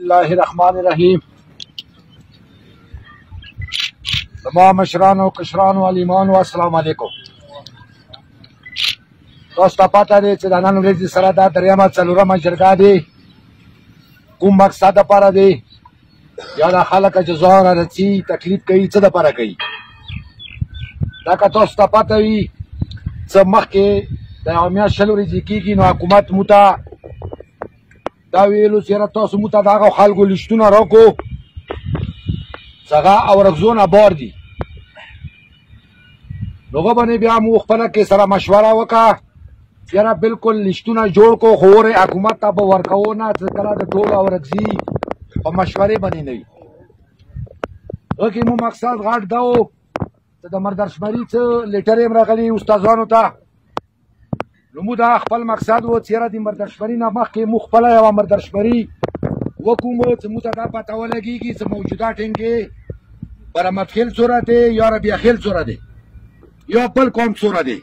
الله الرحمن الرحیم. تمام مشرانو کشرانو علیمانو السلام علیکم. تاسو ته پته دی چې د نن ورځې سره دا دریمه څلورمه جرګه دی. کوم مقصد دپاره دی؟ یا دا خلک چې ځوان رسي تکلیف کوي څه دپاره کوي؟ دا که تاسو ته پته وي څه مخکې د یوه میاشت شل ورځې کېږي نو حکومت موږ ته دا ویلو چې یاره تاسو موږ ته د هغو خلکو لیستونه راکړو چې هغه اورکزونه بار دي. نو هغه باندې بیا موږ خپله کې سره مشوره وکړه یاره بلکل لیستونه جوړ کړو خو ورې حکومت ته به ورکوو نه چې کله د ټولو اورکزي په مشورې باندې نه وي. هغه کې مو مقصد غټ دا و چې د مردرشمري څه لیټر یې راغلي استادانو ته. نو موږ دا خپل مقصد و چې یاره د مردرشمري نه مخکې موږ خپله یوه مردرشمري وکړو چې موږ ته دا پته ولګېږي چې موجوده ټیم کې برآمدخیل څومره دی یا ربیعخیل څومره دی یا بل قوم څومره دی.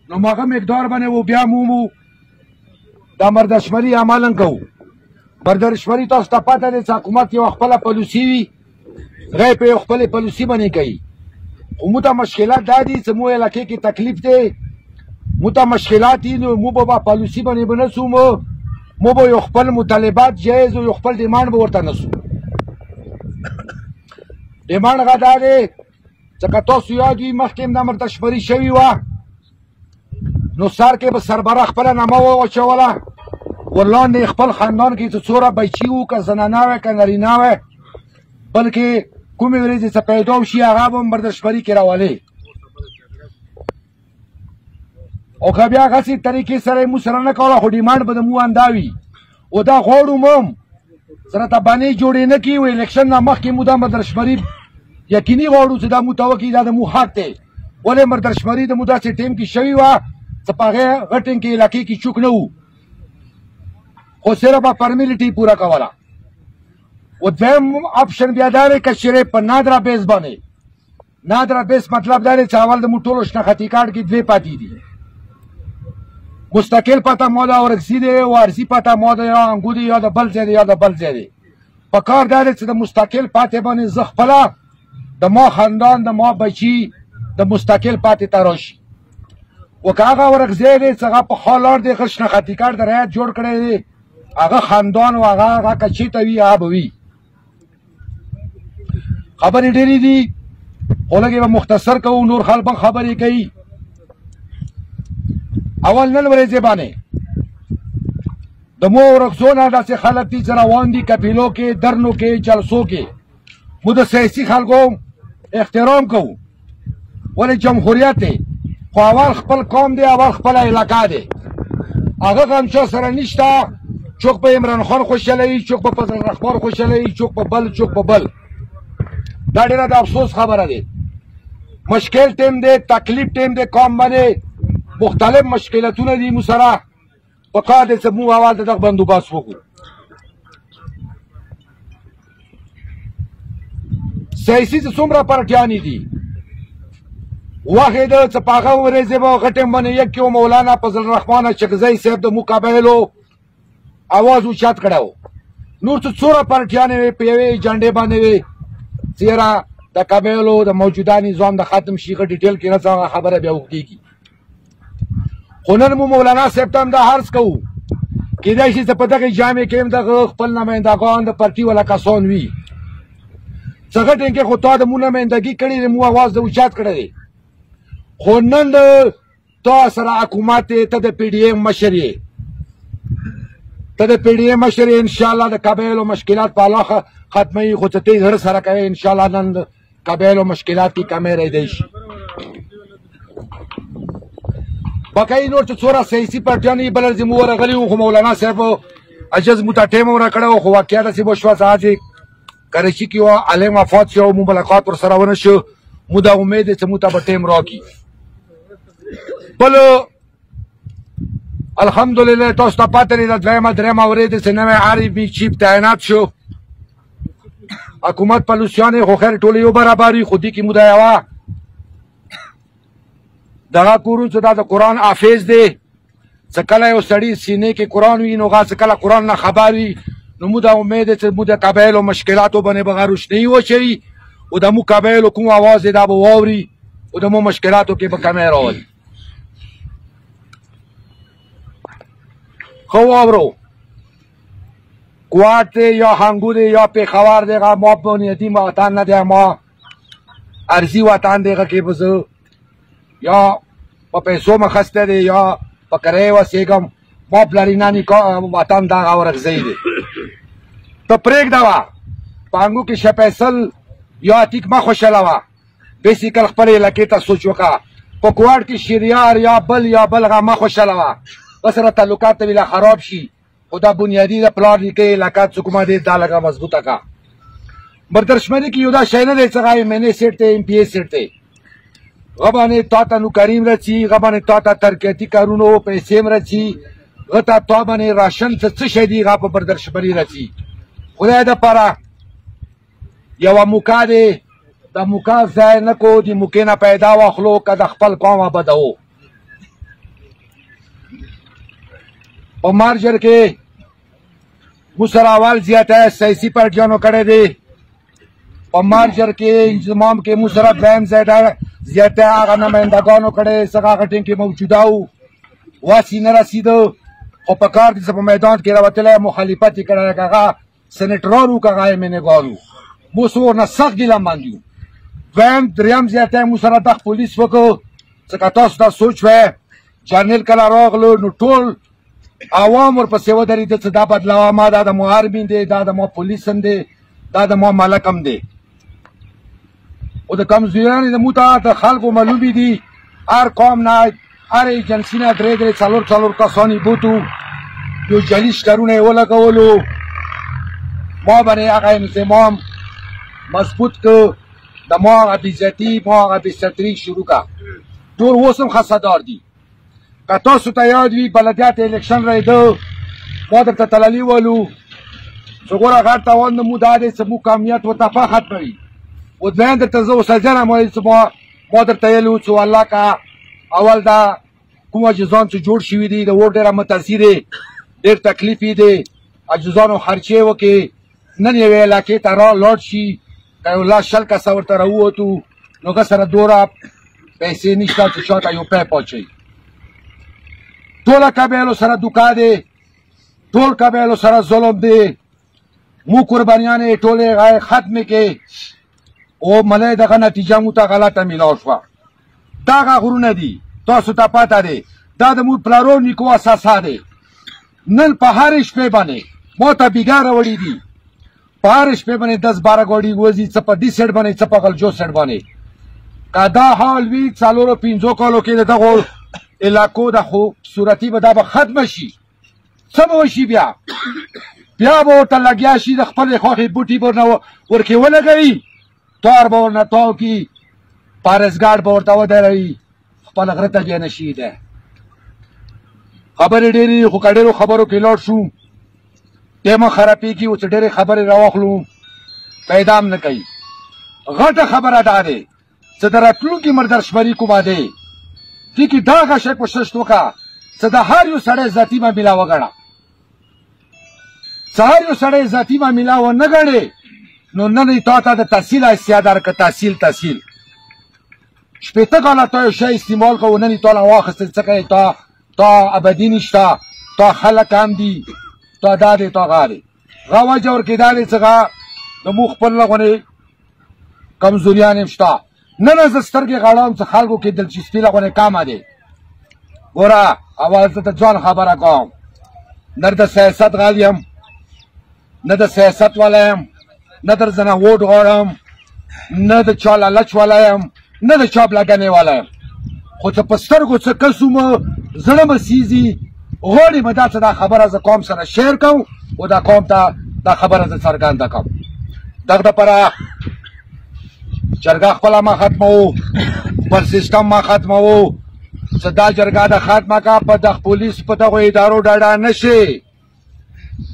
نو هغه مقدار باندې و بیا مو دا مردرشمري عملا کوو. مردرشمري تاسو ته پته دی چې حکومت یوه خپله پالیسي وي هغه په یو خپلې پالیسي باندې کوي. خو موږ ته مشکلات دا دي چې مو علاقې کې تکلیف دی مو ته مشکلات دي نو مو به پالیسي باندې به نه سو مو به یو خپل مطالبات جایز او یو خپل ډیمانډ به ورته نه سو. ډیمانډ هغه دا دی چې که تاسو یاد وي مخکې هم دا مردرشمري شوې وه نو سر کې به سربره خپله نامه واچوله ورلاندې خپل خاندان کې چې څومره بچي وو که زنانه وی که نرینه وی بلکې کومې ورځې څه پیدا وشي هغه به مردرشمري کې راولې او که بیا هغسې طریقې سره یې مو سره نه کوله خو ډیمانډ به د مو همدا وي. او دا غواړو مو سره ته بانې جوړې نه کړي و الیکشن نه مخکې مو دا مردرشمري یقیني غواړو چې دا مو ته وکړي دا د مو حق دی. ولې مردرشمري د مو داسې ټیم کې شوې وه چې په هغې غټنګ کې علاقې کې چوک نه وو خو صرف به فارمیلټي پوره کوله. و دویم آپشن بیا دا دی که چېرې په نادره بیس باندې نادره بیس مطلب دا دی چې اول د مو ټولو شناختي کارډ کې دوې پاتې دي. مستقل پته ما د اورکزي دی وارزي پته ما د یا انګو دی یا د بل ځای دی یا د بل ځای دی. په کار دا دی چې د مستقل پاتې باندې زه خپله د ما خاندان د ما بچي د مستقل پاتې ته راشي. و که هغه اورکزی دی چې هغه په خال لار دی ښه شناختي کارډ د رعایت جوړ کړی دی هغه خاندان و هغه که چېرته وي هغه به وي. خبرې ډېرې دي خو لږ یې به مختصر کوو نور خلک هم خبرې کوي. اول نن ورځې باندې د مو اورکزو نه داسې خلک دي چې روان دي کپیلو کې درنو کې جلسو کې مو د سیاسي خلکو احترام کوو ولې جمهوریت دی خو اول خپل قوم دی اول خپله علاقه دی هغه هم چا سره نشته. چوک په عمران خان خوشحالوي چوک په فضل الرحمن خوشحالوي چوک په بل چوک په بل. دا ډېره د افسوس خبره دی. مشکل ټیم دی تکلیف ټیم دی قوم باندې مختلف مشکلتونه دي مو سره په کار دی چې موږ اول د دغه بندوبست وکړو. سیاسي چې څومره پارټیانې دي وخت یې ده چې په هغه ورځې به هغه ټیم باندې یک یو مولانا فضل الرحمن اچکزی صاحب د مقابلو اواز اوچت کړی و. نور چې څومره پارټیانې وې په یوې جنډې باندې وې چې یاره د قبایلو د موجوده نظام د ختم شي ښه ډیټیل کې نه څه خبره بیا اوږدېږي. خو نن مو مولانا صاحب ته هم دا عرض کوو کېدای شي چې په دغې جامې کې هم دغه خپل نمایندګان د پارټي والا کسان وي څه ښه ټینګې خو تا د مو نمایندګي کړې دی مو اواز د اوچت کړی دی. خو نن تا سره حکومت دی ته د پی ډي ایم مشر یې ته د پی ډي ایم مشر یې انشاءالله د قبایلو مشکلات په الله ختموي خو څه ته زړه سره کوې انشاءالله نن د قبایلو مشکلات کې کمی رایدی شي. بقایي نور چې څومره سیاسي پارټیانې بله ورځې مو ورغلي وو خو مولانا صاحب عجز مو ته ټیم هم راکړی و خو واقعه داسې وشوه چې هسې کراچي کې وه عالم وفات شو مو ملاقات ورسره ونه شو مو دا امید دی چې مو ته به ټیم راکړي. بل الحمدلله تاسو ته پته دی د دویمه درېیمه ورځ چې نوی عارف چیف تعینات شو حکومت پالیسیانې خو خیر ټولې یو برابر وي خو دې کې مو دا یوه دغه کورو چې دا د قرآن حافظ دی څه کله یو سړي سینې کې قرآن وي نو هغه څه کله قرآن نه خبر وي نو مو دا امید دی چې مو د قبایلو مشکلاتو باندې به روشنایي واچوي او د مو قبایلو کوم اواز دی دا به واوري او د مو مشکلاتو کې به کمی راولي. خو واورو کوارټ دی یا هنګو دی یا پېښور دی هغه ما بنیادي وطن نه دی، ما ارضي وطن دی هغه کې به زه یا په پیسو مخسته دی یا په کرایه اوسېږم، ما پلریناني وطن دا هغه ورغځی دی. ته پرېږده وه په هنګو کې شپیسل یا عتیق مه خوشحالوه، بیسیکل خپلې علاقې ته سوچ وکړه. په کوارټ کې شیریار یا بل هغه مه خوشحالوه، ورسره تعلقات ته ویله خراب شي، خو دا بنیادي د پلار نیکه علاقات چې کومه دی دا لږه مضبوطه کړه. بردرشمني کې یو دا شی نه دی چې هغه ایم این اے سیټ دی ایم پی اے سیټ دی، هغه باندې تا ته نوکري هم رسي، هغه باندې تا ته ترقیاتي کارونو پیسې هم رسي، هغه ته تا باندې راشن څه شی دی هغه په بردرشمني رسي. خدای دپاره یوه موکه دی، د موکه ځای نه کو، د موکې نه پیدا واخلو که د خپل قوم آبادوو. په مارجر کې مو سره اول زیاته سیاسي پارټیانو کړی دی، په مارجر کې انضمام کې مو سره دویم زیاته هغه نمایندګانو کړی څه هغه ټیم کې موجوده وو، واسې نه رسېده، خو په کار دي چې په میدان کې راوتلی مخالفت یې کړی که هغه سنټران وو که هغه ایم این اې ګان وو، مو څه ورنه سخت ګیلهمند یو. دریم زیاته مو سره دغه پولیس وکړو چې که تاسو ته سوچ وی جرنیل کله راغلو نو ټول عوام ورپسې ودرېده چې دا بدلوه، ما دا د مو آرمي دی، دا د مو پولیس هم دی، دا د مو ملک هم دی. او د کمزوریانې د مو ته د خلکو معلومې دي، هر قوم نه هر ایجنسي نه درې څلور کسان یې بوتو، یو جعلي شکرونه یې ولګولو، ما باندې هغه انضمام مضبوط که، د ما هغه بېعزتي ما هغه بېستري شروع که. ټول اوس هم خصدار دي. که تاسو ته یاد وي بلدیات الیکشن رایده ما درته تللي ولو چې ګوره غټ تاوان د مو دا دی چې مو کامیت ورته ختموي. و دویم درته زه وسجنم وایي چې ما درته ویلي وو چې والله که اول دا کوم اجزان چې جوړ شوي دي د اور ډېره متاثر دی، ډېر تکلیف یې دی، اجزانو خرچې وکړې، نن یوې علاقې ته لاړ شي که یو لاس شل کسه ورته راووتو نو هغه سره دومره پیسې نشته چې شاته یو پیپ واچوي. ټوله قبایلو سره دوکه دی، ټول قبایلو سره ظلم دی، مو قربانیانې ټولې ختمې کې او ملی دغه نتیجه مو ته غلطه میلاو شوه. دغه غرونه دي تاسو ته پته دی، دا د مو پلارو نیکو اساسه دی. نن په هرې شپې باندې ما ته بیګا راوړي دي، په هرې شپې باندې 10-12 ګاډي وځي، څه په دې سیټ باندې څه په غلجو سیټ باندې. که دا حال وي 4-5 کالو کې د دغو علاقو د خوبصورتي به دا به ختمه شي. څه به وشي بیا به ورته لګیا شي د خپلې خوښې بوټي به ورکې ولګوي، تار به ورنه تاو کي، پارسګاډ به ورته ودروي، خپل غره ته بیا نشي دی. خبرې ډېرې خو که ډېرو خبرو کې لاړ شو ټیمه خرابېږي، اوس ډېرې خبرې راواخلو پیدا هم نه کوي. غټه خبره دا دی چې د راتلونکي مردرشمري کومه دی دې کې دا هغه شی کوشش وکړه چې د هر یو سړی ذاتي معامله وګڼه. چې هر یو سړی ذاتي معامله ونه ګڼې نو نن یې تا ته د تحصیل حیثیت درکړه، تحصیل 15 کاله تا یو شی استعمال کوو، نن یې تا له واخیستل، څه کوې تا ابدي نشته، تا خلک هم دي، تا دا دی تا هغه دی. هغه وجه ورکېدا دی چې هغه د مو خپل غونې کمزوریان هم شته. نن زه سترګې غړوم چې خلکو کې دلچسپي له غونې کمه دی. ګوره اول زه ته ځان خبره کوم، نه د سیاست غل یم، نه د سیاست والا یم، نه در زه نه ووټ غواړم، نه د چا لالچ والا یم، نه د چا بلګنې والا یم. خو چې په سترګو څه کس ومه زړه مه سیزي، غواړي مې دا چې دا خبره زه قوم سره شیر کوم او دا قوم ته دا خبره زه څرګنده کوم. دغه دپاره جرګه خپله ما ختموو، خپل سیسټم ما ختموو چې دا جرګه د ختمه که په دغه پولیس په دغو ادارو ډډه نه شي.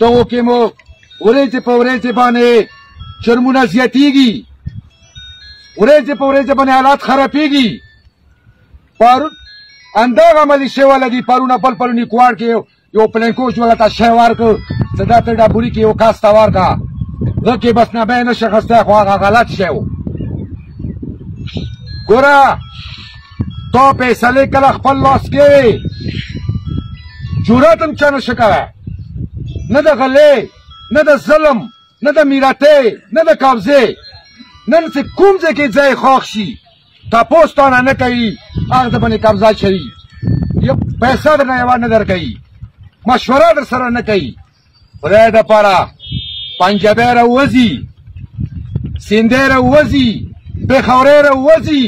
دغو کې مو ورځې په ورځې باندې جرمونه زیاتېږي، ورځې په ورځې باندې حالات خرابېږي. پرون همدغه عملي شوی دي، پرونه بل پروني کوار کې یو پلینکوش ولته شی ورکړ څه دا ته ډبوري کې یو کس ته ورکړه هغه کې بس نه به نشه اخیستی خو هغه غلط شی و ګوره تا فیصلې کله خپل لاس کې جرأت هم چا نشه کوی نه د غلې نه د ظلم نه د میراتۍ نه د قبضې نن چې کوم ځای کې ځای خاک شي تپوس تانه نه کوي هغه د باندې قبضه شوي یو پیسه درنه یوه نه درکوي مشوره در سره نه کوي خدای دپاره پنجابی راووځي سیندی راووځي پېښورۍ راووځي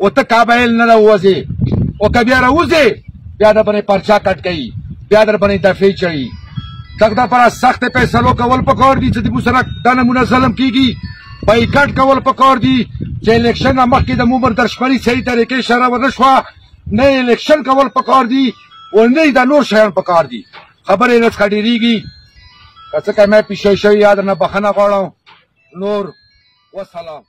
او ته کابل نه راووځې او که بیا راوځې بیا در باندې پرچه کټ کوي بیا در باندې دفعې چوي دغه دپاره سختې فیصلو کول پکار دي چې زموږ سره دا نمونه ظلم کېږي بایکاټ کول پکار دي چې الیکشن نه مخکې د مومر درشمري صحیح طریقې اشاره ونه شوه نه الیکشن کول پکار دي او نه دا نور شیان پکار دي خبرې نه څخه ډېرېږي که څه که مې پیشو شوي یا درنه بخښنه غواړم نور وسلام